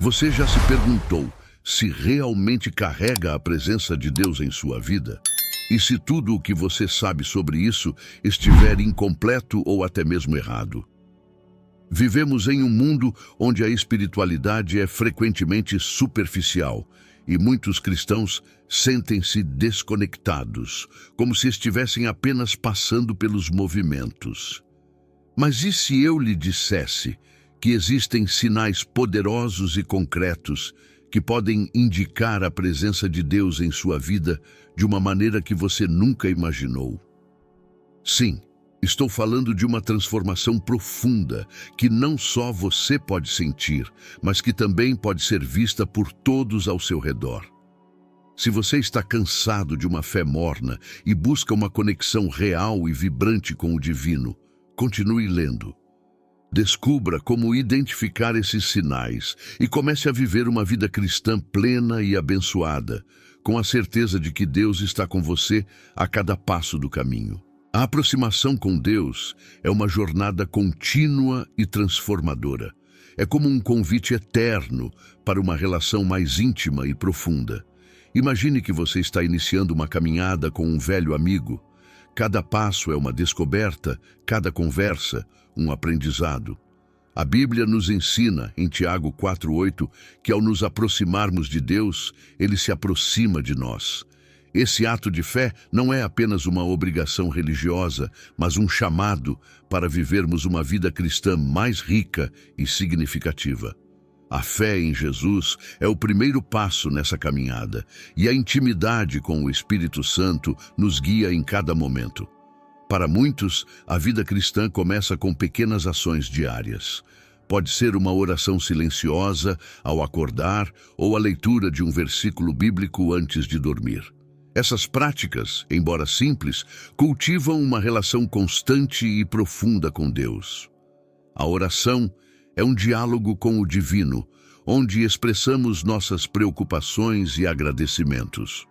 Você já se perguntou se realmente carrega a presença de Deus em sua vida? E se tudo o que você sabe sobre isso estiver incompleto ou até mesmo errado? Vivemos em um mundo onde a espiritualidade é frequentemente superficial e muitos cristãos sentem-se desconectados, como se estivessem apenas passando pelos movimentos. Mas e se eu lhe dissesse que existem sinais poderosos e concretos que podem indicar a presença de Deus em sua vida de uma maneira que você nunca imaginou? Sim, estou falando de uma transformação profunda que não só você pode sentir, mas que também pode ser vista por todos ao seu redor. Se você está cansado de uma fé morna e busca uma conexão real e vibrante com o divino, continue lendo. Descubra como identificar esses sinais e comece a viver uma vida cristã plena e abençoada, com a certeza de que Deus está com você a cada passo do caminho. A aproximação com Deus é uma jornada contínua e transformadora. É como um convite eterno para uma relação mais íntima e profunda. Imagine que você está iniciando uma caminhada com um velho amigo. Cada passo é uma descoberta, cada conversa, um aprendizado. A Bíblia nos ensina, em Tiago 4:8, que ao nos aproximarmos de Deus, Ele se aproxima de nós. Esse ato de fé não é apenas uma obrigação religiosa, mas um chamado para vivermos uma vida cristã mais rica e significativa. A fé em Jesus é o primeiro passo nessa caminhada, e a intimidade com o Espírito Santo nos guia em cada momento. Para muitos, a vida cristã começa com pequenas ações diárias. Pode ser uma oração silenciosa ao acordar ou a leitura de um versículo bíblico antes de dormir. Essas práticas, embora simples, cultivam uma relação constante e profunda com Deus. A oração é um diálogo com o divino, onde expressamos nossas preocupações e agradecimentos.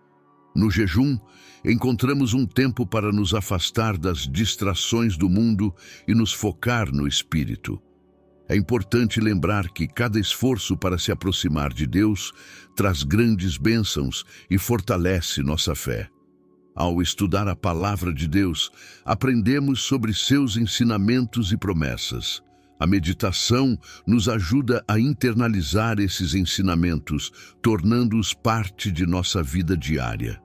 No jejum, encontramos um tempo para nos afastar das distrações do mundo e nos focar no Espírito. É importante lembrar que cada esforço para se aproximar de Deus traz grandes bênçãos e fortalece nossa fé. Ao estudar a Palavra de Deus, aprendemos sobre seus ensinamentos e promessas. A meditação nos ajuda a internalizar esses ensinamentos, tornando-os parte de nossa vida diária.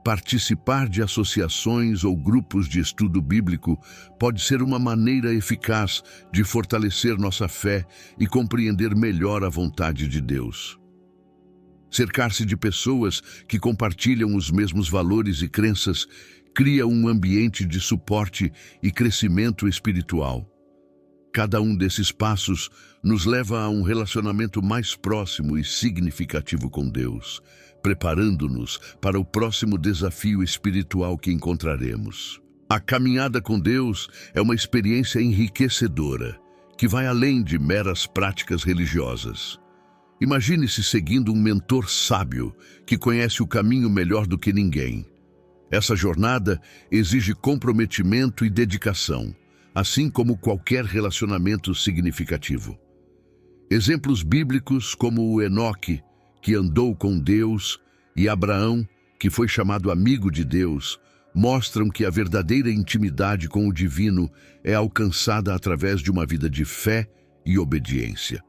Participar de associações ou grupos de estudo bíblico pode ser uma maneira eficaz de fortalecer nossa fé e compreender melhor a vontade de Deus. Cercar-se de pessoas que compartilham os mesmos valores e crenças cria um ambiente de suporte e crescimento espiritual. Cada um desses passos nos leva a um relacionamento mais próximo e significativo com Deus, preparando-nos para o próximo desafio espiritual que encontraremos. A caminhada com Deus é uma experiência enriquecedora, que vai além de meras práticas religiosas. Imagine-se seguindo um mentor sábio, que conhece o caminho melhor do que ninguém. Essa jornada exige comprometimento e dedicação, assim como qualquer relacionamento significativo. Exemplos bíblicos como o Enoque, que andou com Deus, e Abraão, que foi chamado amigo de Deus, mostram que a verdadeira intimidade com o divino é alcançada através de uma vida de fé e obediência.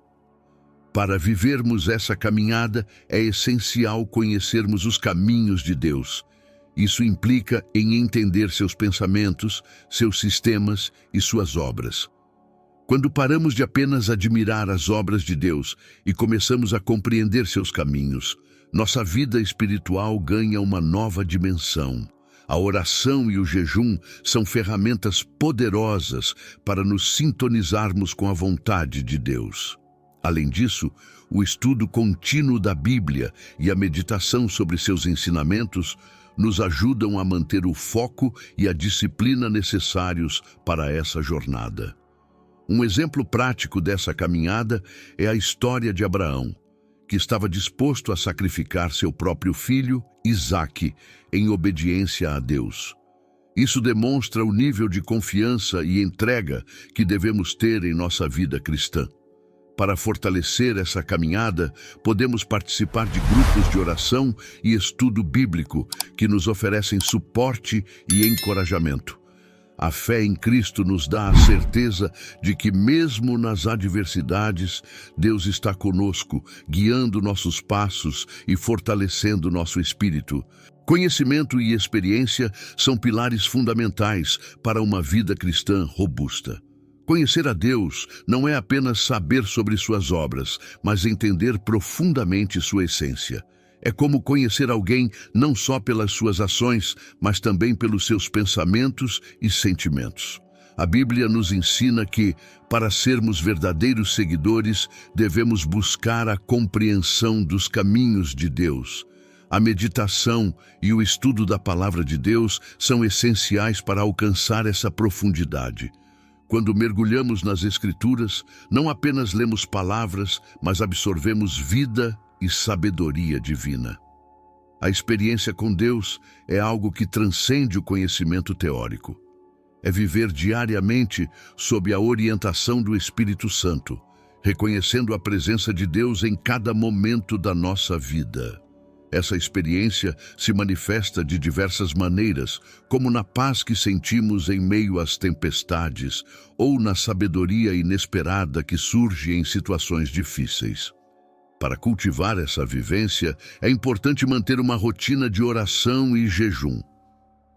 Para vivermos essa caminhada, é essencial conhecermos os caminhos de Deus. Isso implica em entender seus pensamentos, seus sistemas e suas obras. Quando paramos de apenas admirar as obras de Deus e começamos a compreender seus caminhos, nossa vida espiritual ganha uma nova dimensão. A oração e o jejum são ferramentas poderosas para nos sintonizarmos com a vontade de Deus. Além disso, o estudo contínuo da Bíblia e a meditação sobre seus ensinamentos nos ajudam a manter o foco e a disciplina necessários para essa jornada. Um exemplo prático dessa caminhada é a história de Abraão, que estava disposto a sacrificar seu próprio filho, Isaque, em obediência a Deus. Isso demonstra o nível de confiança e entrega que devemos ter em nossa vida cristã. Para fortalecer essa caminhada, podemos participar de grupos de oração e estudo bíblico que nos oferecem suporte e encorajamento. A fé em Cristo nos dá a certeza de que, mesmo nas adversidades, Deus está conosco, guiando nossos passos e fortalecendo nosso espírito. Conhecimento e experiência são pilares fundamentais para uma vida cristã robusta. Conhecer a Deus não é apenas saber sobre suas obras, mas entender profundamente sua essência. É como conhecer alguém não só pelas suas ações, mas também pelos seus pensamentos e sentimentos. A Bíblia nos ensina que, para sermos verdadeiros seguidores, devemos buscar a compreensão dos caminhos de Deus. A meditação e o estudo da Palavra de Deus são essenciais para alcançar essa profundidade. Quando mergulhamos nas Escrituras, não apenas lemos palavras, mas absorvemos vida e sabedoria divina. A experiência com Deus é algo que transcende o conhecimento teórico. É viver diariamente sob a orientação do Espírito Santo, reconhecendo a presença de Deus em cada momento da nossa vida. Essa experiência se manifesta de diversas maneiras, como na paz que sentimos em meio às tempestades, ou na sabedoria inesperada que surge em situações difíceis. Para cultivar essa vivência, é importante manter uma rotina de oração e jejum.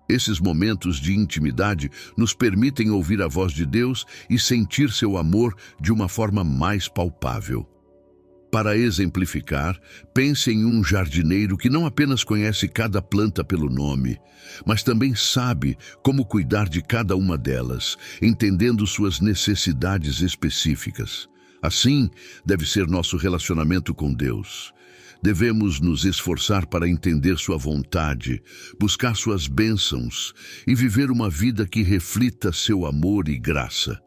Esses momentos de intimidade nos permitem ouvir a voz de Deus e sentir seu amor de uma forma mais palpável. Para exemplificar, pense em um jardineiro que não apenas conhece cada planta pelo nome, mas também sabe como cuidar de cada uma delas, entendendo suas necessidades específicas. Assim, deve ser nosso relacionamento com Deus. Devemos nos esforçar para entender sua vontade, buscar suas bênçãos e viver uma vida que reflita seu amor e graça.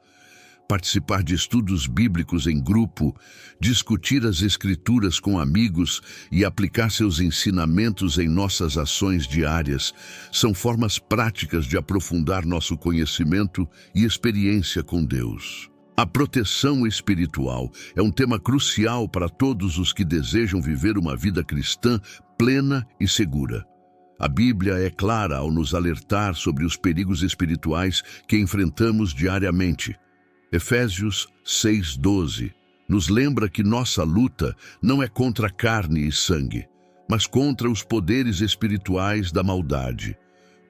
Participar de estudos bíblicos em grupo, discutir as Escrituras com amigos e aplicar seus ensinamentos em nossas ações diárias são formas práticas de aprofundar nosso conhecimento e experiência com Deus. A proteção espiritual é um tema crucial para todos os que desejam viver uma vida cristã plena e segura. A Bíblia é clara ao nos alertar sobre os perigos espirituais que enfrentamos diariamente. Efésios 6:12 nos lembra que nossa luta não é contra carne e sangue, mas contra os poderes espirituais da maldade.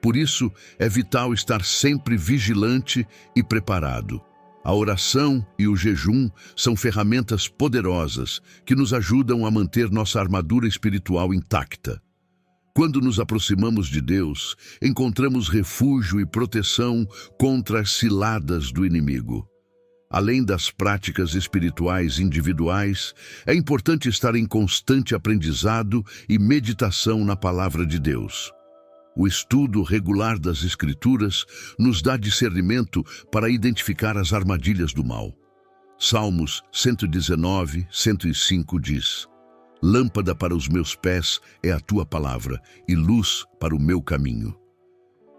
Por isso, é vital estar sempre vigilante e preparado. A oração e o jejum são ferramentas poderosas que nos ajudam a manter nossa armadura espiritual intacta. Quando nos aproximamos de Deus, encontramos refúgio e proteção contra as ciladas do inimigo. Além das práticas espirituais individuais, é importante estar em constante aprendizado e meditação na Palavra de Deus. O estudo regular das Escrituras nos dá discernimento para identificar as armadilhas do mal. Salmos 119, 105 diz: Lâmpada para os meus pés é a tua palavra e luz para o meu caminho.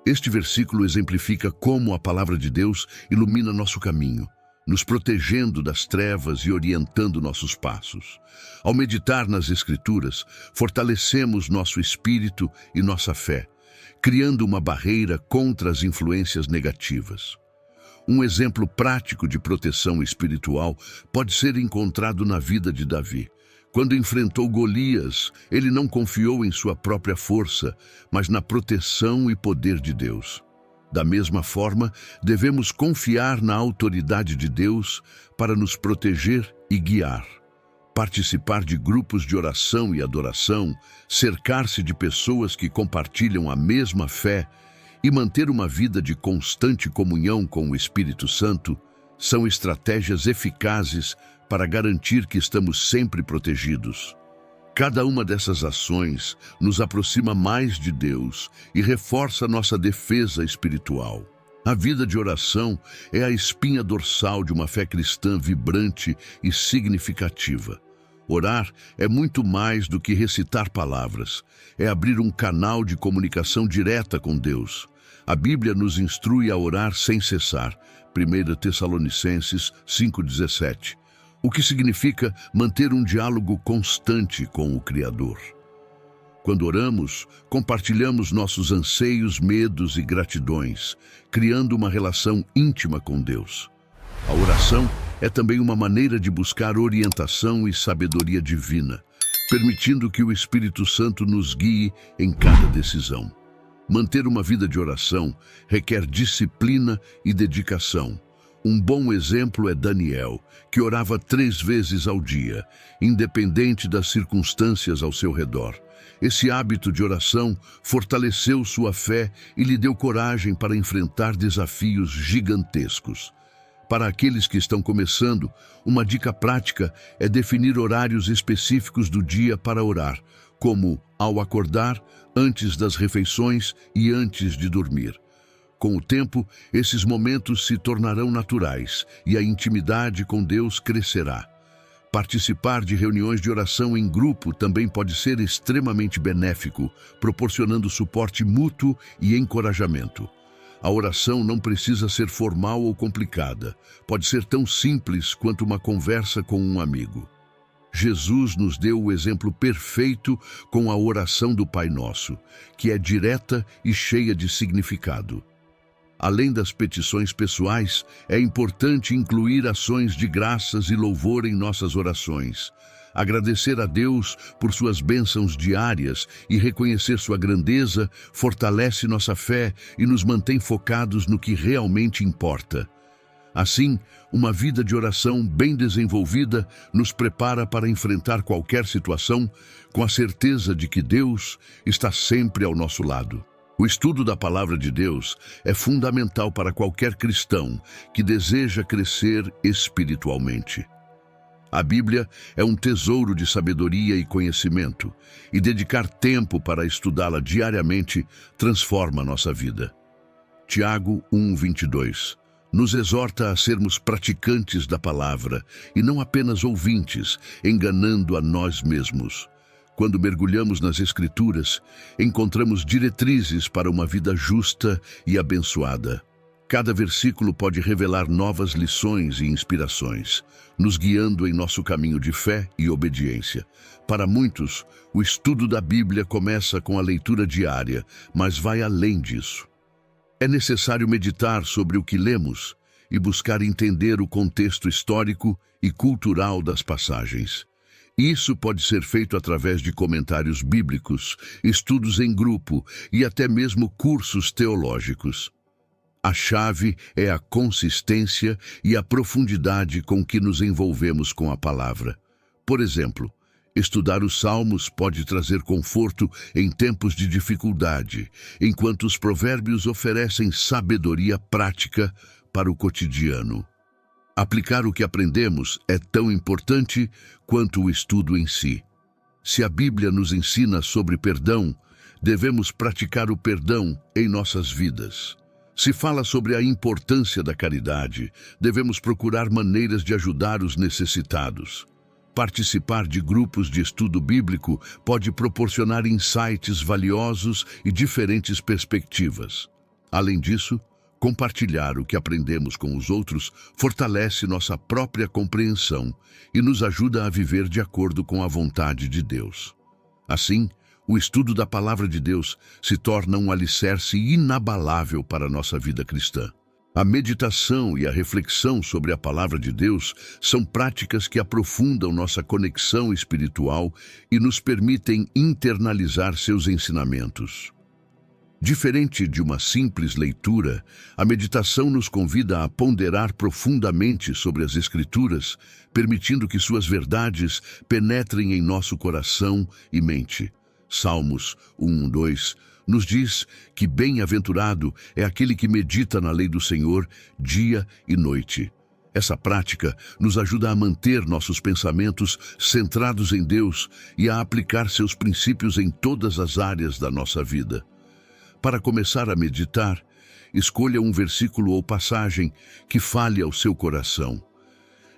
Este versículo exemplifica como a Palavra de Deus ilumina nosso caminho, nos protegendo das trevas e orientando nossos passos. Ao meditar nas Escrituras, fortalecemos nosso espírito e nossa fé, criando uma barreira contra as influências negativas. Um exemplo prático de proteção espiritual pode ser encontrado na vida de Davi. Quando enfrentou Golias, ele não confiou em sua própria força, mas na proteção e poder de Deus. Da mesma forma, devemos confiar na autoridade de Deus para nos proteger e guiar. Participar de grupos de oração e adoração, cercar-se de pessoas que compartilham a mesma fé e manter uma vida de constante comunhão com o Espírito Santo são estratégias eficazes para garantir que estamos sempre protegidos. Cada uma dessas ações nos aproxima mais de Deus e reforça nossa defesa espiritual. A vida de oração é a espinha dorsal de uma fé cristã vibrante e significativa. Orar é muito mais do que recitar palavras, é abrir um canal de comunicação direta com Deus. A Bíblia nos instrui a orar sem cessar. 1 Tessalonicenses 5,17. o que significa manter um diálogo constante com o Criador. Quando oramos, compartilhamos nossos anseios, medos e gratidões, criando uma relação íntima com Deus. A oração é também uma maneira de buscar orientação e sabedoria divina, permitindo que o Espírito Santo nos guie em cada decisão. Manter uma vida de oração requer disciplina e dedicação. Um bom exemplo é Daniel, que orava 3 vezes ao dia, independente das circunstâncias ao seu redor. Esse hábito de oração fortaleceu sua fé e lhe deu coragem para enfrentar desafios gigantescos. Para aqueles que estão começando, uma dica prática é definir horários específicos do dia para orar, como ao acordar, antes das refeições e antes de dormir. Com o tempo, esses momentos se tornarão naturais e a intimidade com Deus crescerá. Participar de reuniões de oração em grupo também pode ser extremamente benéfico, proporcionando suporte mútuo e encorajamento. A oração não precisa ser formal ou complicada, pode ser tão simples quanto uma conversa com um amigo. Jesus nos deu o exemplo perfeito com a oração do Pai Nosso, que é direta e cheia de significado. Além das petições pessoais, é importante incluir ações de graças e louvor em nossas orações. Agradecer a Deus por suas bênçãos diárias e reconhecer sua grandeza fortalece nossa fé e nos mantém focados no que realmente importa. Assim, uma vida de oração bem desenvolvida nos prepara para enfrentar qualquer situação com a certeza de que Deus está sempre ao nosso lado. O estudo da Palavra de Deus é fundamental para qualquer cristão que deseja crescer espiritualmente. A Bíblia é um tesouro de sabedoria e conhecimento, e dedicar tempo para estudá-la diariamente transforma nossa vida. Tiago 1:22 nos exorta a sermos praticantes da palavra e não apenas ouvintes, enganando a nós mesmos. Quando mergulhamos nas Escrituras, encontramos diretrizes para uma vida justa e abençoada. Cada versículo pode revelar novas lições e inspirações, nos guiando em nosso caminho de fé e obediência. Para muitos, o estudo da Bíblia começa com a leitura diária, mas vai além disso. É necessário meditar sobre o que lemos e buscar entender o contexto histórico e cultural das passagens. Isso pode ser feito através de comentários bíblicos, estudos em grupo e até mesmo cursos teológicos. A chave é a consistência e a profundidade com que nos envolvemos com a palavra. Por exemplo, estudar os Salmos pode trazer conforto em tempos de dificuldade, enquanto os provérbios oferecem sabedoria prática para o cotidiano. Aplicar o que aprendemos é tão importante quanto o estudo em si. Se a Bíblia nos ensina sobre perdão, devemos praticar o perdão em nossas vidas. Se fala sobre a importância da caridade, devemos procurar maneiras de ajudar os necessitados. Participar de grupos de estudo bíblico pode proporcionar insights valiosos e diferentes perspectivas. Além disso, compartilhar o que aprendemos com os outros fortalece nossa própria compreensão e nos ajuda a viver de acordo com a vontade de Deus. Assim, o estudo da Palavra de Deus se torna um alicerce inabalável para a nossa vida cristã. A meditação e a reflexão sobre a Palavra de Deus são práticas que aprofundam nossa conexão espiritual e nos permitem internalizar seus ensinamentos. Diferente de uma simples leitura, a meditação nos convida a ponderar profundamente sobre as Escrituras, permitindo que suas verdades penetrem em nosso coração e mente. Salmos 1:2 nos diz que bem-aventurado é aquele que medita na lei do Senhor dia e noite. Essa prática nos ajuda a manter nossos pensamentos centrados em Deus e a aplicar seus princípios em todas as áreas da nossa vida. Para começar a meditar, escolha um versículo ou passagem que fale ao seu coração.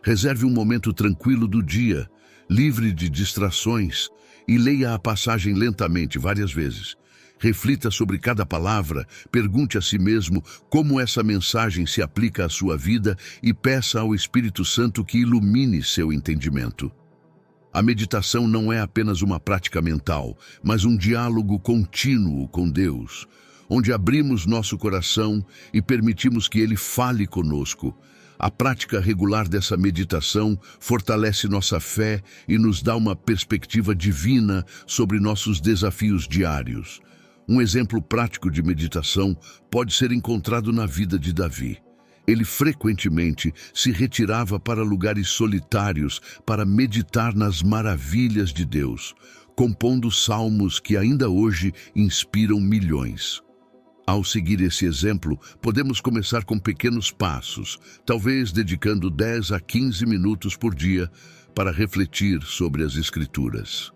Reserve um momento tranquilo do dia, livre de distrações, e leia a passagem lentamente várias vezes, Reflita sobre cada palavra, pergunte a si mesmo como essa mensagem se aplica à sua vida e peça ao Espírito Santo que ilumine seu entendimento. A meditação não é apenas uma prática mental, mas um diálogo contínuo com Deus, onde abrimos nosso coração e permitimos que Ele fale conosco. A prática regular dessa meditação fortalece nossa fé e nos dá uma perspectiva divina sobre nossos desafios diários. Um exemplo prático de meditação pode ser encontrado na vida de Davi. Ele frequentemente se retirava para lugares solitários para meditar nas maravilhas de Deus, compondo salmos que ainda hoje inspiram milhões. Ao seguir esse exemplo, podemos começar com pequenos passos, talvez dedicando 10 a 15 minutos por dia para refletir sobre as Escrituras.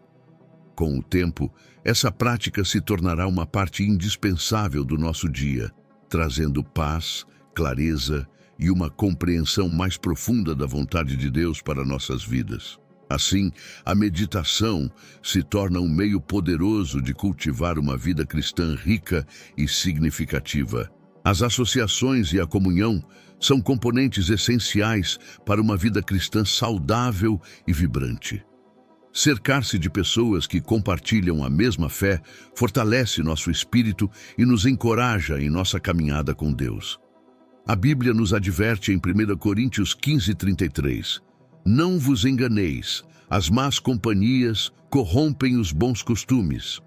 Com o tempo, essa prática se tornará uma parte indispensável do nosso dia, trazendo paz, clareza e uma compreensão mais profunda da vontade de Deus para nossas vidas. Assim, a meditação se torna um meio poderoso de cultivar uma vida cristã rica e significativa. As associações e a comunhão são componentes essenciais para uma vida cristã saudável e vibrante. Cercar-se de pessoas que compartilham a mesma fé fortalece nosso espírito e nos encoraja em nossa caminhada com Deus. A Bíblia nos adverte em 1 Coríntios 15:33. Não vos enganeis, as más companhias corrompem os bons costumes.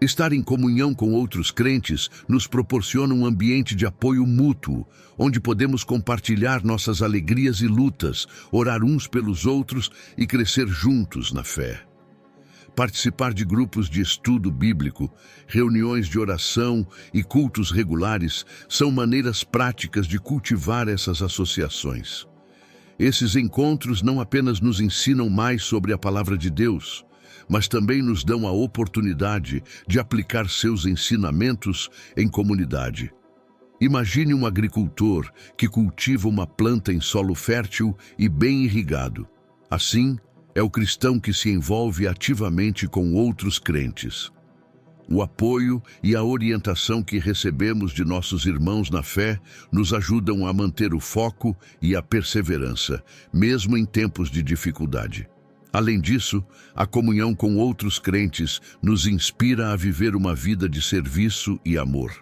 Estar em comunhão com outros crentes nos proporciona um ambiente de apoio mútuo, onde podemos compartilhar nossas alegrias e lutas, orar uns pelos outros e crescer juntos na fé. Participar de grupos de estudo bíblico, reuniões de oração e cultos regulares são maneiras práticas de cultivar essas associações. Esses encontros não apenas nos ensinam mais sobre a palavra de Deus, mas também nos dão a oportunidade de aplicar seus ensinamentos em comunidade. Imagine um agricultor que cultiva uma planta em solo fértil e bem irrigado. Assim, é o cristão que se envolve ativamente com outros crentes. O apoio e a orientação que recebemos de nossos irmãos na fé nos ajudam a manter o foco e a perseverança, mesmo em tempos de dificuldade. Além disso, a comunhão com outros crentes nos inspira a viver uma vida de serviço e amor.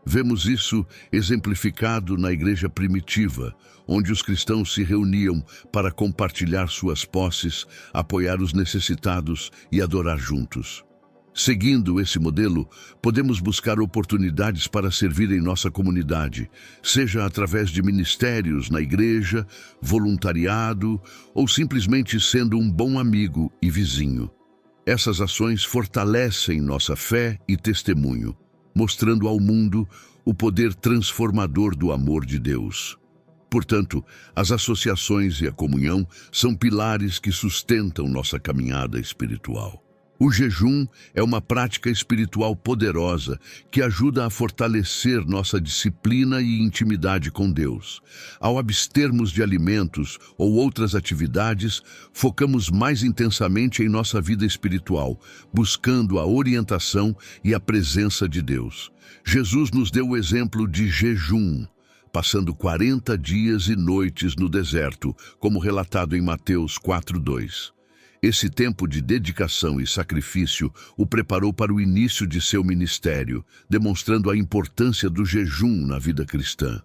Vemos isso exemplificado na igreja primitiva, onde os cristãos se reuniam para compartilhar suas posses, apoiar os necessitados e adorar juntos. Seguindo esse modelo, podemos buscar oportunidades para servir em nossa comunidade, seja através de ministérios na igreja, voluntariado ou simplesmente sendo um bom amigo e vizinho. Essas ações fortalecem nossa fé e testemunho, mostrando ao mundo o poder transformador do amor de Deus. Portanto, as associações e a comunhão são pilares que sustentam nossa caminhada espiritual. O jejum é uma prática espiritual poderosa que ajuda a fortalecer nossa disciplina e intimidade com Deus. Ao abstermos de alimentos ou outras atividades, focamos mais intensamente em nossa vida espiritual, buscando a orientação e a presença de Deus. Jesus nos deu o exemplo de jejum, passando 40 dias e noites no deserto, como relatado em Mateus 4:2. Esse tempo de dedicação e sacrifício o preparou para o início de seu ministério, demonstrando a importância do jejum na vida cristã.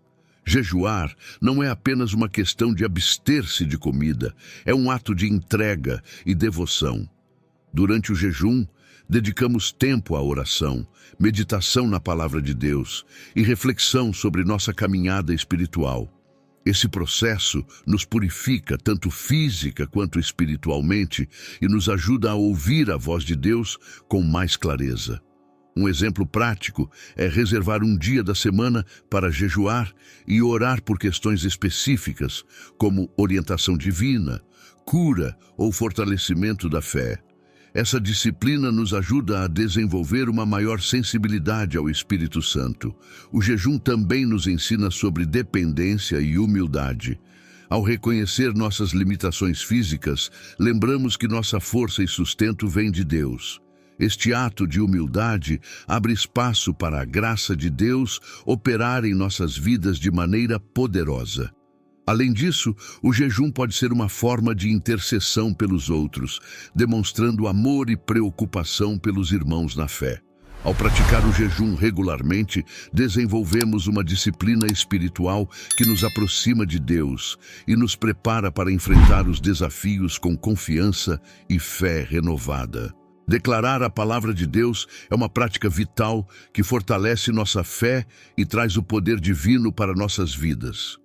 Jejuar não é apenas uma questão de abster-se de comida, é um ato de entrega e devoção. Durante o jejum, dedicamos tempo à oração, meditação na palavra de Deus e reflexão sobre nossa caminhada espiritual. Esse processo nos purifica tanto física quanto espiritualmente e nos ajuda a ouvir a voz de Deus com mais clareza. Um exemplo prático é reservar um dia da semana para jejuar e orar por questões específicas, como orientação divina, cura ou fortalecimento da fé. Essa disciplina nos ajuda a desenvolver uma maior sensibilidade ao Espírito Santo. O jejum também nos ensina sobre dependência e humildade. Ao reconhecer nossas limitações físicas, lembramos que nossa força e sustento vêm de Deus. Este ato de humildade abre espaço para a graça de Deus operar em nossas vidas de maneira poderosa. Além disso, o jejum pode ser uma forma de intercessão pelos outros, demonstrando amor e preocupação pelos irmãos na fé. Ao praticar o jejum regularmente, desenvolvemos uma disciplina espiritual que nos aproxima de Deus e nos prepara para enfrentar os desafios com confiança e fé renovada. Declarar a palavra de Deus é uma prática vital que fortalece nossa fé e traz o poder divino para nossas vidas.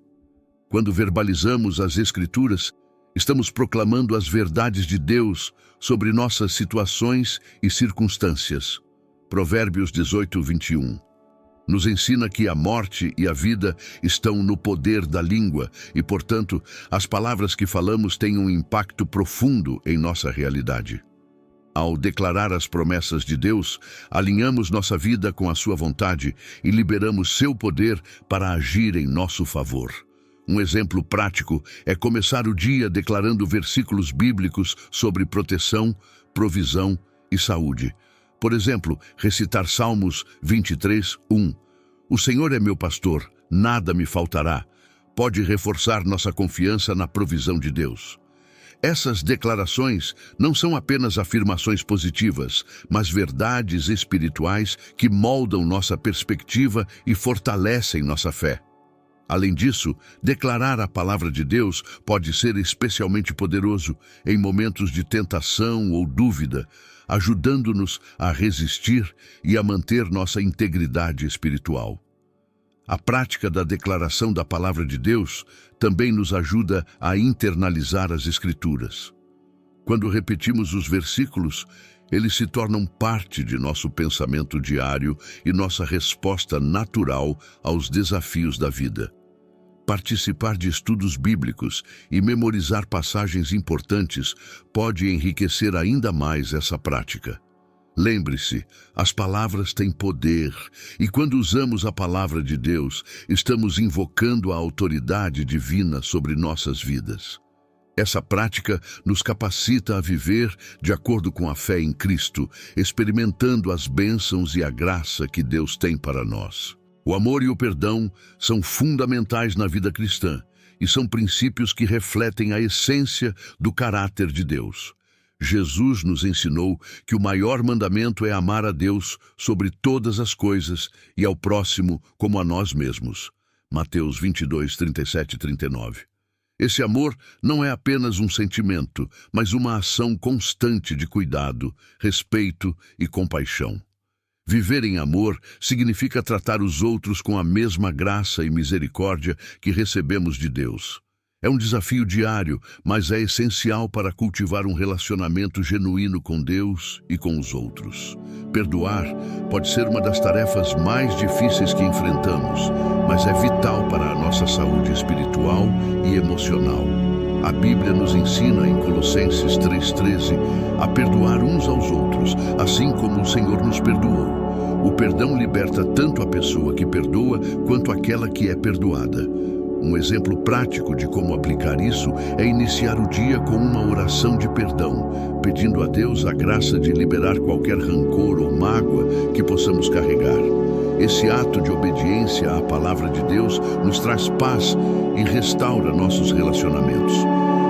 Quando verbalizamos as Escrituras, estamos proclamando as verdades de Deus sobre nossas situações e circunstâncias. Provérbios 18, 21. Nos ensina que a morte e a vida estão no poder da língua e, portanto, as palavras que falamos têm um impacto profundo em nossa realidade. Ao declarar as promessas de Deus, alinhamos nossa vida com a sua vontade e liberamos seu poder para agir em nosso favor. Um exemplo prático é começar o dia declarando versículos bíblicos sobre proteção, provisão e saúde. Por exemplo, recitar Salmos 23, 1. O Senhor é meu pastor, nada me faltará. Pode reforçar nossa confiança na provisão de Deus. Essas declarações não são apenas afirmações positivas, mas verdades espirituais que moldam nossa perspectiva e fortalecem nossa fé. Além disso, declarar a palavra de Deus pode ser especialmente poderoso em momentos de tentação ou dúvida, ajudando-nos a resistir e a manter nossa integridade espiritual. A prática da declaração da palavra de Deus também nos ajuda a internalizar as Escrituras. Quando repetimos os versículos, eles se tornam parte de nosso pensamento diário e nossa resposta natural aos desafios da vida. Participar de estudos bíblicos e memorizar passagens importantes pode enriquecer ainda mais essa prática. Lembre-se, as palavras têm poder, e quando usamos a palavra de Deus, estamos invocando a autoridade divina sobre nossas vidas. Essa prática nos capacita a viver de acordo com a fé em Cristo, experimentando as bênçãos e a graça que Deus tem para nós. O amor e o perdão são fundamentais na vida cristã e são princípios que refletem a essência do caráter de Deus. Jesus nos ensinou que o maior mandamento é amar a Deus sobre todas as coisas e ao próximo como a nós mesmos. Mateus 22, 37 e 39. Esse amor não é apenas um sentimento, mas uma ação constante de cuidado, respeito e compaixão. Viver em amor significa tratar os outros com a mesma graça e misericórdia que recebemos de Deus. É um desafio diário, mas é essencial para cultivar um relacionamento genuíno com Deus e com os outros. Perdoar pode ser uma das tarefas mais difíceis que enfrentamos, mas é vital para a nossa saúde espiritual e emocional. A Bíblia nos ensina em Colossenses 3,13 a perdoar uns aos outros, assim como o Senhor nos perdoou. O perdão liberta tanto a pessoa que perdoa quanto aquela que é perdoada. Um exemplo prático de como aplicar isso é iniciar o dia com uma oração de perdão, pedindo a Deus a graça de liberar qualquer rancor ou mágoa que possamos carregar. Esse ato de obediência à palavra de Deus nos traz paz e restaura nossos relacionamentos.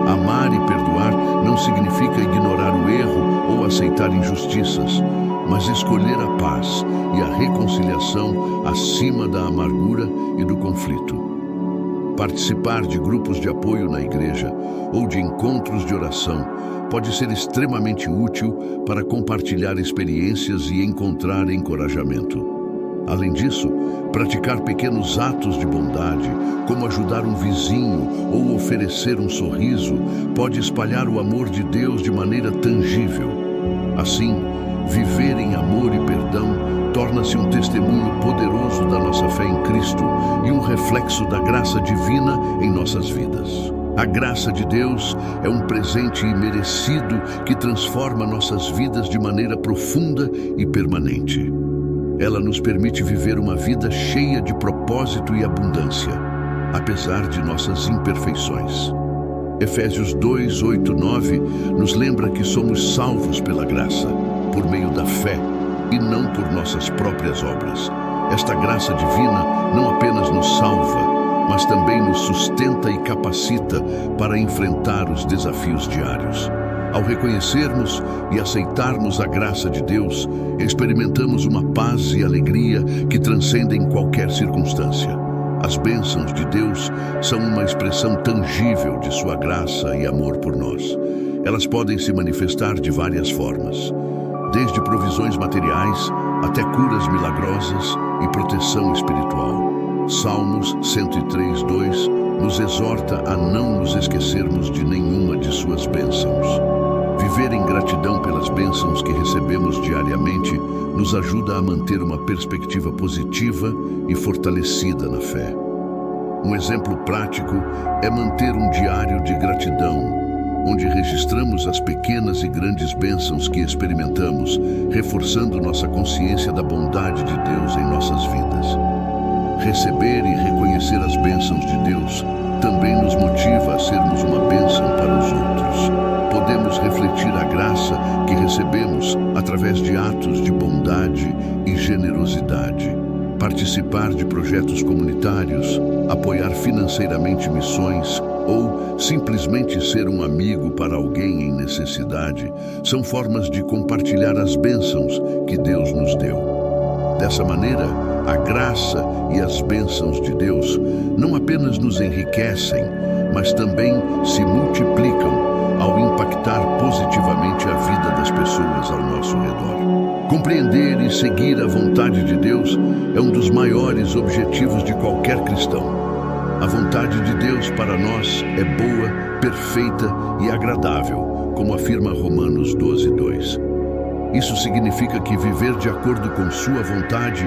Amar e perdoar não significa ignorar o erro ou aceitar injustiças, mas escolher a paz e a reconciliação acima da amargura e do conflito. Participar de grupos de apoio na igreja ou de encontros de oração pode ser extremamente útil para compartilhar experiências e encontrar encorajamento. Além disso, praticar pequenos atos de bondade, como ajudar um vizinho ou oferecer um sorriso, pode espalhar o amor de Deus de maneira tangível. Assim, viver em amor e perdão torna-se um testemunho poderoso da nossa fé em Cristo e um reflexo da graça divina em nossas vidas. A graça de Deus é um presente imerecido que transforma nossas vidas de maneira profunda e permanente. Ela nos permite viver uma vida cheia de propósito e abundância, apesar de nossas imperfeições. Efésios 2, 8, 9 nos lembra que somos salvos pela graça. por meio da fé e não por nossas próprias obras. Esta graça divina não apenas nos salva, mas também nos sustenta e capacita para enfrentar os desafios diários. Ao reconhecermos e aceitarmos a graça de Deus, experimentamos uma paz e alegria que transcendem qualquer circunstância. As bênçãos de Deus são uma expressão tangível de sua graça e amor por nós. Elas podem se manifestar de várias formas, desde provisões materiais até curas milagrosas e proteção espiritual. Salmos 103:2 nos exorta a não nos esquecermos de nenhuma de suas bênçãos. Viver em gratidão pelas bênçãos que recebemos diariamente nos ajuda a manter uma perspectiva positiva e fortalecida na fé. Um exemplo prático é manter um diário de gratidão, onde registramos as pequenas e grandes bênçãos que experimentamos, reforçando nossa consciência da bondade de Deus em nossas vidas. Receber e reconhecer as bênçãos de Deus também nos motiva a sermos uma bênção para os outros. Podemos refletir a graça que recebemos através de atos de bondade e generosidade, participar de projetos comunitários, apoiar financeiramente missões ou simplesmente ser um amigo para alguém em necessidade, são formas de compartilhar as bênçãos que Deus nos deu. Dessa maneira, a graça e as bênçãos de Deus não apenas nos enriquecem, mas também se multiplicam ao impactar positivamente a vida das pessoas ao nosso redor. Compreender e seguir a vontade de Deus é um dos maiores objetivos de qualquer cristão. A vontade de Deus para nós é boa, perfeita e agradável, como afirma Romanos 12:2. Isso significa que viver de acordo com sua vontade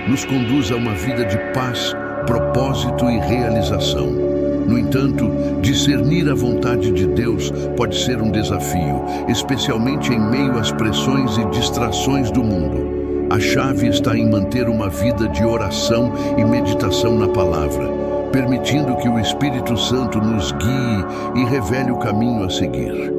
nos conduz a uma vida de paz, propósito e realização. No entanto, discernir a vontade de Deus pode ser um desafio, especialmente em meio às pressões e distrações do mundo. A chave está em manter uma vida de oração e meditação na palavra, permitindo que o Espírito Santo nos guie e revele o caminho a seguir.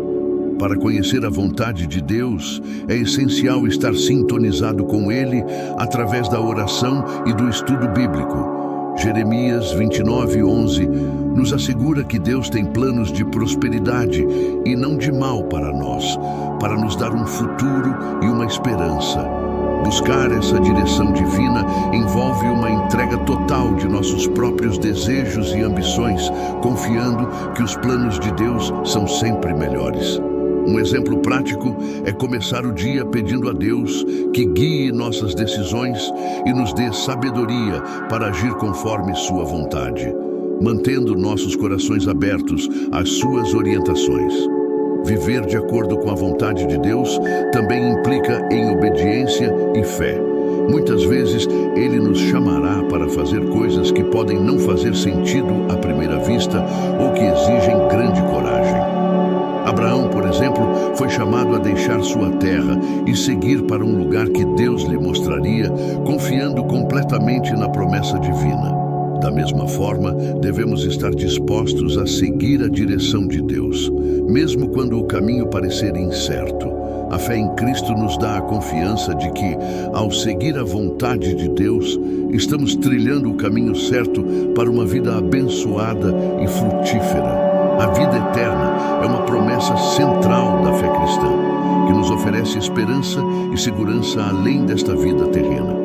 Para conhecer a vontade de Deus, é essencial estar sintonizado com Ele através da oração e do estudo bíblico. Jeremias 29:11 nos assegura que Deus tem planos de prosperidade e não de mal para nós, para nos dar um futuro e uma esperança. Buscar essa direção divina envolve uma entrega total de nossos próprios desejos e ambições, confiando que os planos de Deus são sempre melhores. Um exemplo prático é começar o dia pedindo a Deus que guie nossas decisões e nos dê sabedoria para agir conforme sua vontade, mantendo nossos corações abertos às suas orientações. Viver de acordo com a vontade de Deus também implica em obediência e fé. Muitas vezes, Ele nos chamará para fazer coisas que podem não fazer sentido à primeira vista ou que exigem grande coragem. Abraão, por exemplo, foi chamado a deixar sua terra e seguir para um lugar que Deus lhe mostraria, confiando completamente na promessa divina. Da mesma forma, devemos estar dispostos a seguir a direção de Deus, mesmo quando o caminho parecer incerto. A fé em Cristo nos dá a confiança de que, ao seguir a vontade de Deus, estamos trilhando o caminho certo para uma vida abençoada e frutífera. A vida eterna é uma promessa central da fé cristã, que nos oferece esperança e segurança além desta vida terrena.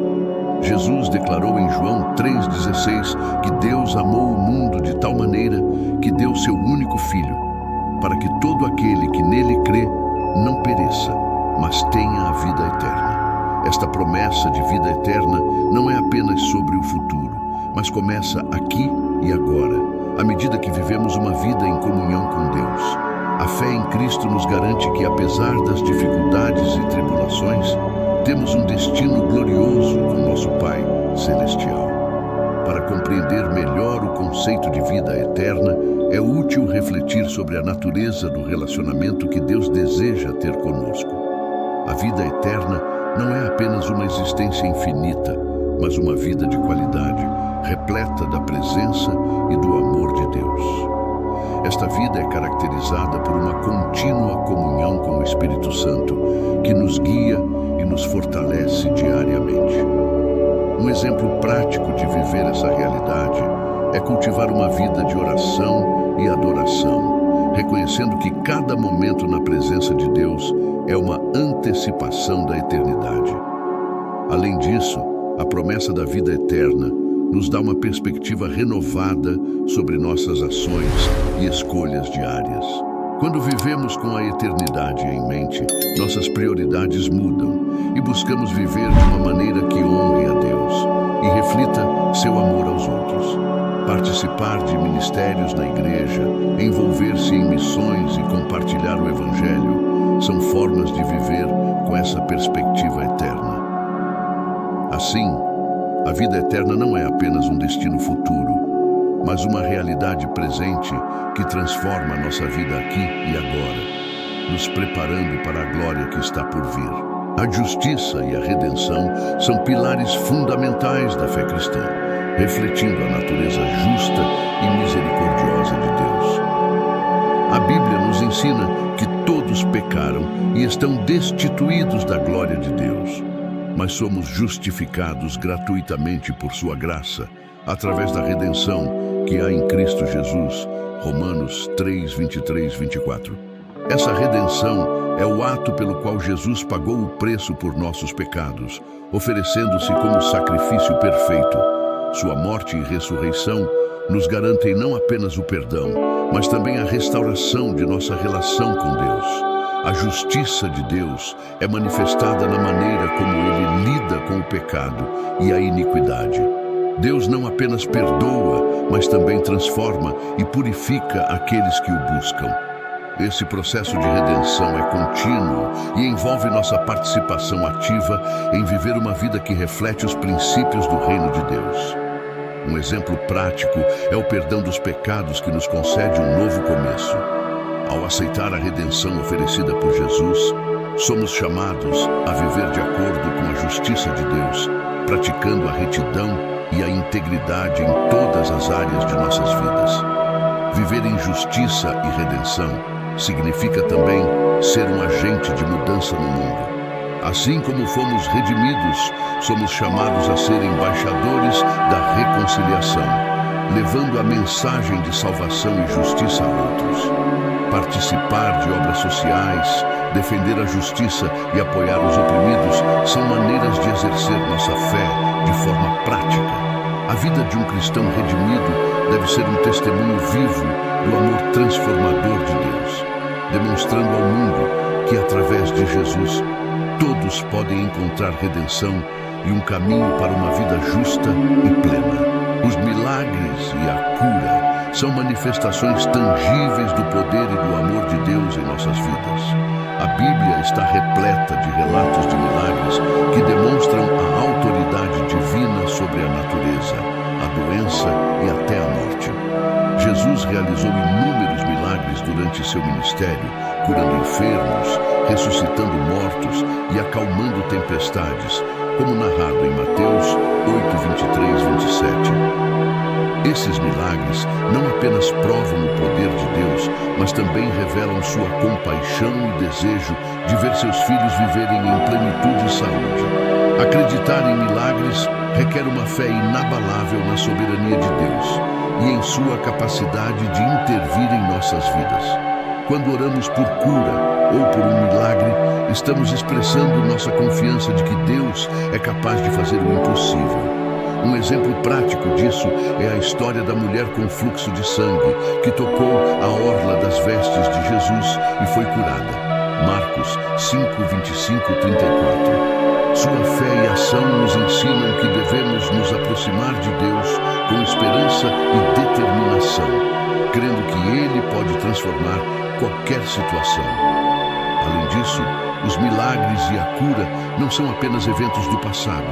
Jesus declarou em João 3,16 que Deus amou o mundo de tal maneira que deu seu único Filho, para que todo aquele que nele crê não pereça, mas tenha a vida eterna. Esta promessa de vida eterna não é apenas sobre o futuro, mas começa aqui e agora, à medida que vivemos uma vida em comunhão com Deus. A fé em Cristo nos garante que, apesar das dificuldades e tribulações, temos um destino glorioso com nosso Pai Celestial. Para compreender melhor o conceito de vida eterna, é útil refletir sobre a natureza do relacionamento que Deus deseja ter conosco. A vida eterna não é apenas uma existência infinita, mas uma vida de qualidade, repleta da presença e do amor de Deus. Esta vida é caracterizada por uma contínua comunhão com o Espírito Santo, que nos guia e nos fortalece diariamente. Um exemplo prático de viver essa realidade é cultivar uma vida de oração e adoração, reconhecendo que cada momento na presença de Deus é uma antecipação da eternidade. Além disso, a promessa da vida eterna nos dá uma perspectiva renovada sobre nossas ações e escolhas diárias. Quando vivemos com a eternidade em mente, nossas prioridades mudam e buscamos viver de uma maneira que honre a Deus e reflita seu amor aos outros. Participar de ministérios na igreja, envolver-se em missões e compartilhar o Evangelho são formas de viver com essa perspectiva eterna. Assim, a vida eterna não é apenas um destino futuro, mas uma realidade presente que transforma a nossa vida aqui e agora, nos preparando para a glória que está por vir. A justiça e a redenção são pilares fundamentais da fé cristã, refletindo a natureza justa e misericordiosa de Deus. A Bíblia nos ensina que todos pecaram e estão destituídos da glória de Deus, mas somos justificados gratuitamente por sua graça, através da redenção que há em Cristo Jesus. Romanos 3, 23, 24. Essa redenção é o ato pelo qual Jesus pagou o preço por nossos pecados, oferecendo-se como sacrifício perfeito. Sua morte e ressurreição nos garantem não apenas o perdão, mas também a restauração de nossa relação com Deus. A justiça de Deus é manifestada na maneira como Ele lida com o pecado e a iniquidade. Deus não apenas perdoa, mas também transforma e purifica aqueles que o buscam. Esse processo de redenção é contínuo e envolve nossa participação ativa em viver uma vida que reflete os princípios do reino de Deus. Um exemplo prático é o perdão dos pecados que nos concede um novo começo. Ao aceitar a redenção oferecida por Jesus, somos chamados a viver de acordo com a justiça de Deus, praticando a retidão e a integridade em todas as áreas de nossas vidas. Viver em justiça e redenção significa também ser um agente de mudança no mundo. Assim como fomos redimidos, somos chamados a ser embaixadores da reconciliação, levando a mensagem de salvação e justiça a outros. Participar de obras sociais, defender a justiça e apoiar os oprimidos são maneiras de exercer nossa fé de forma prática. A vida de um cristão redimido deve ser um testemunho vivo do amor transformador de Deus, demonstrando ao mundo que, através de Jesus, todos podem encontrar redenção e um caminho para uma vida justa e plena. Os milagres e a cura são manifestações tangíveis do poder e do amor de Deus em nossas vidas. A Bíblia está repleta de relatos de milagres que demonstram a autoridade divina sobre a natureza, a doença e até a morte. Jesus realizou inúmeros milagres durante seu ministério, curando enfermos, ressuscitando mortos e acalmando tempestades, como narrado em Mateus 8, 23, 27. Esses milagres não apenas provam o poder de Deus, mas também revelam sua compaixão e desejo de ver seus filhos viverem em plenitude e saúde. Acreditar em milagres requer uma fé inabalável na soberania de Deus e em sua capacidade de intervir em nossas vidas. Quando oramos por cura ou por um milagre, estamos expressando nossa confiança de que Deus é capaz de fazer o impossível. Um exemplo prático disso é a história da mulher com fluxo de sangue, que tocou a orla das vestes de Jesus e foi curada. Marcos 5, 25, 34. Sua fé e ação nos ensinam que devemos nos aproximar de Deus com esperança e determinação, crendo que Ele pode transformar qualquer situação. Além disso, os milagres e a cura não são apenas eventos do passado,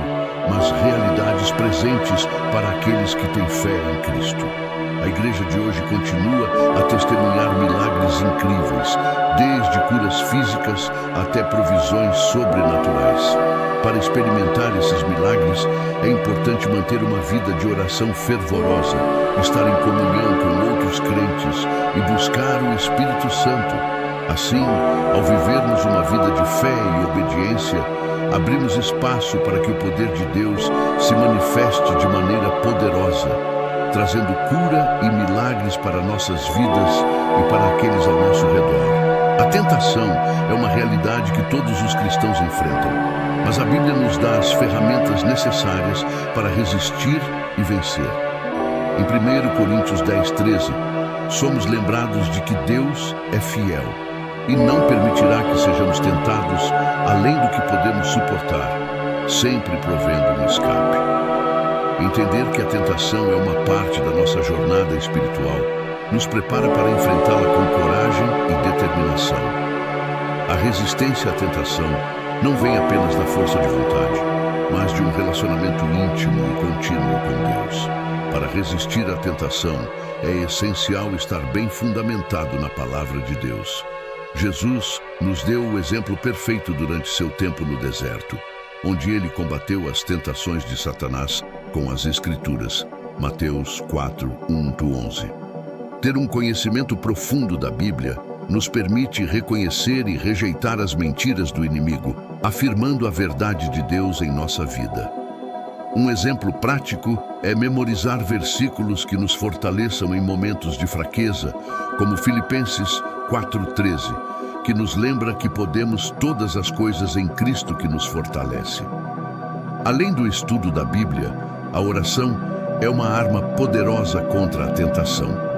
mas realidades presentes para aqueles que têm fé em Cristo. A igreja de hoje continua a testemunhar milagres incríveis, desde curas físicas até provisões sobrenaturais. Para experimentar esses milagres, é importante manter uma vida de oração fervorosa, estar em comunhão com outros crentes e buscar o Espírito Santo. Assim, ao vivermos uma vida de fé e obediência, abrimos espaço para que o poder de Deus se manifeste de maneira poderosa, trazendo cura e milagres para nossas vidas e para aqueles ao nosso redor. A tentação é uma realidade que todos os cristãos enfrentam, mas a Bíblia nos dá as ferramentas necessárias para resistir e vencer. Em 1 Coríntios 10:13, somos lembrados de que Deus é fiel e não permitirá que sejamos tentados além do que podemos suportar, sempre provendo um escape. Entender que a tentação é uma parte da nossa jornada espiritual nos prepara para enfrentá-la com coragem e determinação. A resistência à tentação não vem apenas da força de vontade, mas de um relacionamento íntimo e contínuo com Deus. Para resistir à tentação, é essencial estar bem fundamentado na palavra de Deus. Jesus nos deu o exemplo perfeito durante seu tempo no deserto, onde ele combateu as tentações de Satanás com as Escrituras. Mateus 4:1-11. Ter um conhecimento profundo da Bíblia nos permite reconhecer e rejeitar as mentiras do inimigo, afirmando a verdade de Deus em nossa vida. Um exemplo prático é memorizar versículos que nos fortaleçam em momentos de fraqueza, como Filipenses 4:13, que nos lembra que podemos todas as coisas em Cristo que nos fortalece. Além do estudo da Bíblia, a oração é uma arma poderosa contra a tentação.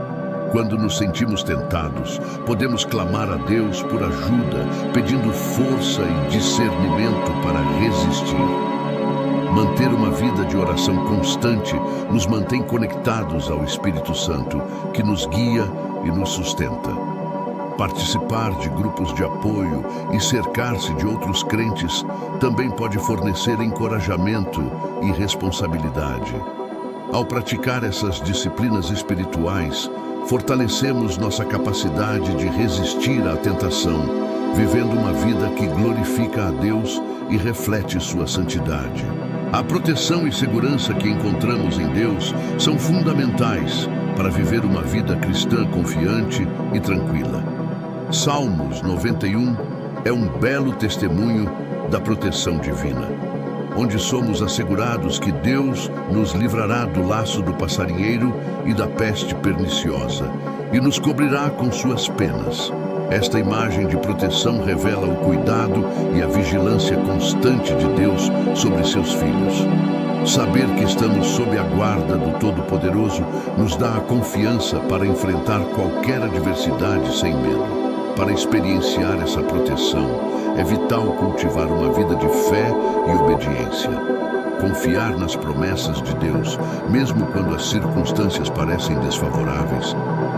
Quando nos sentimos tentados, podemos clamar a Deus por ajuda, pedindo força e discernimento para resistir. Manter uma vida de oração constante nos mantém conectados ao Espírito Santo, que nos guia e nos sustenta. Participar de grupos de apoio e cercar-se de outros crentes também pode fornecer encorajamento e responsabilidade. Ao praticar essas disciplinas espirituais, fortalecemos nossa capacidade de resistir à tentação, vivendo uma vida que glorifica a Deus e reflete sua santidade. A proteção e segurança que encontramos em Deus são fundamentais para viver uma vida cristã confiante e tranquila. Salmos 91 é um belo testemunho da proteção divina, onde somos assegurados que Deus nos livrará do laço do passarinheiro e da peste perniciosa, e nos cobrirá com suas penas. Esta imagem de proteção revela o cuidado e a vigilância constante de Deus sobre seus filhos. Saber que estamos sob a guarda do Todo-Poderoso nos dá a confiança para enfrentar qualquer adversidade sem medo. Para experienciar essa proteção, é vital cultivar uma vida de fé e obediência. Confiar nas promessas de Deus, mesmo quando as circunstâncias parecem desfavoráveis,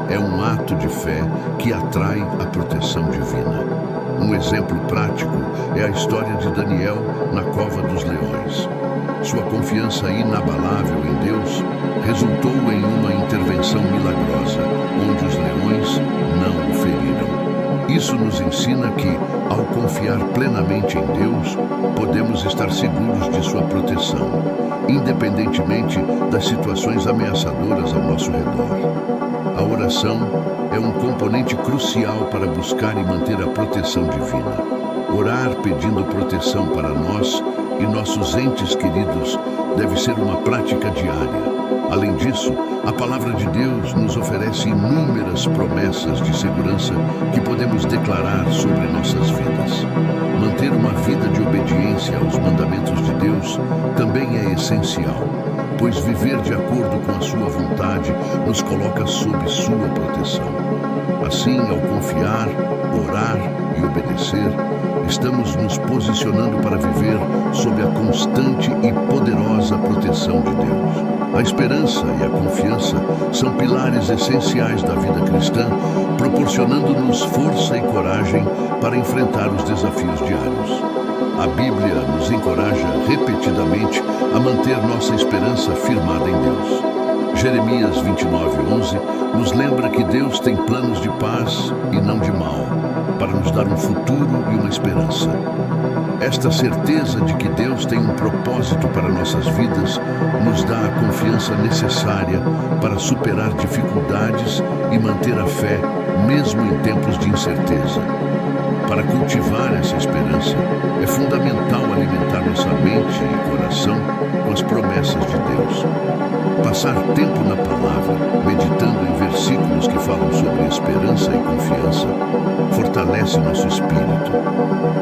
é um ato de fé que atrai a proteção divina. Um exemplo prático é a história de Daniel na cova dos leões. Sua confiança inabalável em Deus resultou em uma intervenção milagrosa, onde os leões não o feriram. Isso nos ensina que, ao confiar plenamente em Deus, podemos estar seguros de sua proteção, independentemente das situações ameaçadoras ao nosso redor. A oração é um componente crucial para buscar e manter a proteção divina. Orar pedindo proteção para nós e nossos entes queridos deve ser uma prática diária. Além disso, a palavra de Deus nos oferece inúmeras promessas de segurança que podemos declarar sobre nossas vidas. Manter uma vida de obediência aos mandamentos de Deus também é essencial, pois viver de acordo com a sua vontade nos coloca sob sua proteção. Assim, ao confiar, orar e obedecer, estamos nos posicionando para viver sob a constante e poderosa proteção de Deus. A esperança e a confiança são pilares essenciais da vida cristã, proporcionando-nos força e coragem para enfrentar os desafios diários. A Bíblia nos encoraja repetidamente a manter nossa esperança firmada em Deus. Jeremias 29:11 nos lembra que Deus tem planos de paz e não de mal, para nos dar um futuro e uma esperança. Esta certeza de que Deus tem um propósito para nossas vidas nos dá a confiança necessária para superar dificuldades e manter a fé, mesmo em tempos de incerteza. Para cultivar essa esperança, é fundamental alimentar nossa mente e coração com as promessas de Deus. Passar tempo na palavra, meditando em versículos que falam sobre esperança e confiança, fortalece nosso espírito.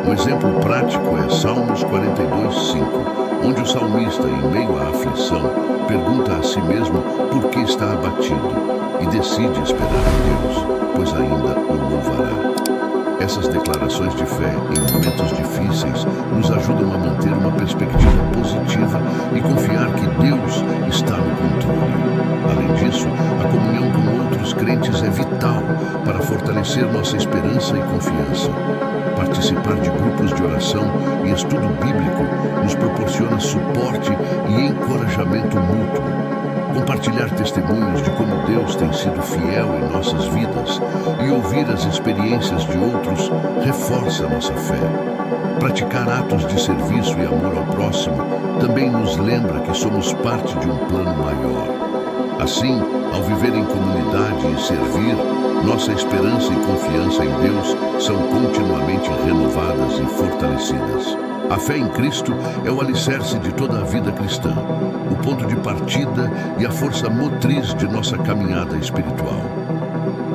Um exemplo prático é Salmos 42:5, onde o salmista, em meio à aflição, pergunta a si mesmo por que está abatido e decide esperar em Deus, pois ainda o louvará. Essas declarações de fé em momentos difíceis nos ajudam a manter uma perspectiva positiva e confiar que Deus está no controle. Além disso, a comunhão com outros crentes é vital para fortalecer nossa esperança e confiança. Participar de grupos de oração e estudo bíblico nos proporciona suporte e encorajamento mútuo. Compartilhar testemunhos de como Deus tem sido fiel em nossas vidas e ouvir as experiências de outros reforça nossa fé. Praticar atos de serviço e amor ao próximo também nos lembra que somos parte de um plano maior. Assim, ao viver em comunidade e servir, nossa esperança e confiança em Deus são continuamente renovadas e fortalecidas. A fé em Cristo é o alicerce de toda a vida cristã, o ponto de partida e a força motriz de nossa caminhada espiritual.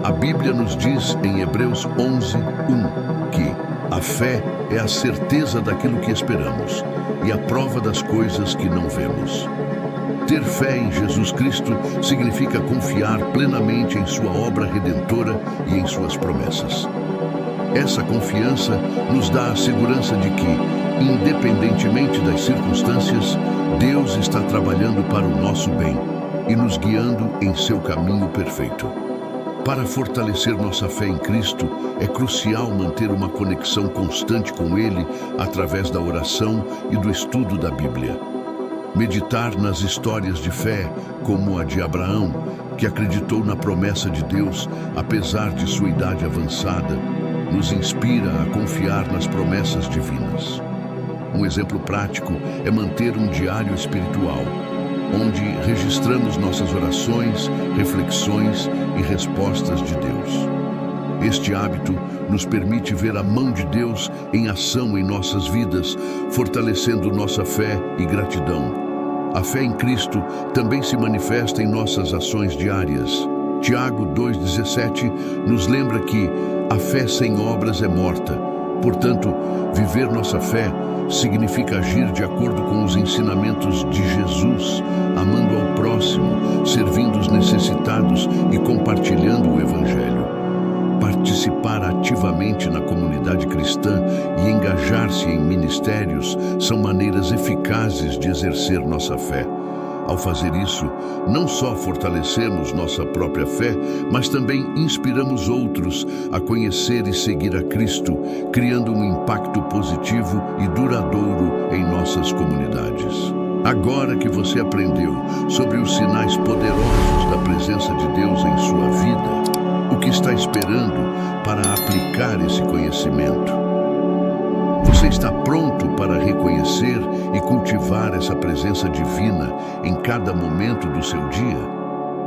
A Bíblia nos diz em Hebreus 11:1 que a fé é a certeza daquilo que esperamos e a prova das coisas que não vemos. Ter fé em Jesus Cristo significa confiar plenamente em sua obra redentora e em suas promessas. Essa confiança nos dá a segurança de que, independentemente das circunstâncias, Deus está trabalhando para o nosso bem e nos guiando em seu caminho perfeito. Para fortalecer nossa fé em Cristo, é crucial manter uma conexão constante com Ele através da oração e do estudo da Bíblia. Meditar nas histórias de fé, como a de Abraão, que acreditou na promessa de Deus apesar de sua idade avançada, nos inspira a confiar nas promessas divinas. Um exemplo prático é manter um diário espiritual, onde registramos nossas orações, reflexões e respostas de Deus. Este hábito nos permite ver a mão de Deus em ação em nossas vidas, fortalecendo nossa fé e gratidão. A fé em Cristo também se manifesta em nossas ações diárias. Tiago 2,17 nos lembra que a fé sem obras é morta. Portanto, viver nossa fé significa agir de acordo com os ensinamentos de Jesus, amando ao próximo, servindo os necessitados e compartilhando o Evangelho. Participar ativamente na comunidade cristã e engajar-se em ministérios são maneiras eficazes de exercer nossa fé. Ao fazer isso, não só fortalecemos nossa própria fé, mas também inspiramos outros a conhecer e seguir a Cristo, criando um impacto positivo e duradouro em nossas comunidades. Agora que você aprendeu sobre os sinais poderosos da presença de Deus em sua vida, o que está esperando para aplicar esse conhecimento? Você está pronto para reconhecer e cultivar essa presença divina em cada momento do seu dia?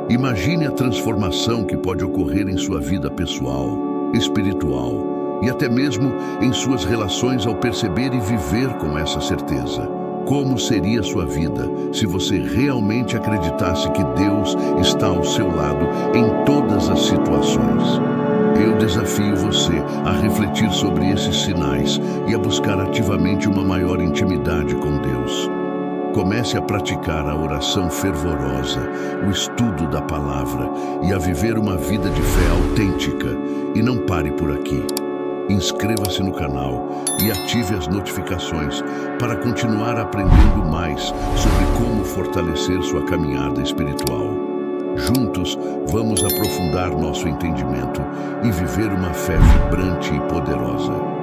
Imagine a transformação que pode ocorrer em sua vida pessoal, espiritual e até mesmo em suas relações ao perceber e viver com essa certeza. Como seria sua vida se você realmente acreditasse que Deus está ao seu lado em todas as situações? Eu desafio você a refletir sobre esses sinais e a buscar ativamente uma maior intimidade com Deus. Comece a praticar a oração fervorosa, o estudo da palavra e a viver uma vida de fé autêntica. E não pare por aqui. Inscreva-se no canal e ative as notificações para continuar aprendendo mais sobre como fortalecer sua caminhada espiritual. Juntos, vamos aprofundar nosso entendimento e viver uma fé vibrante e poderosa.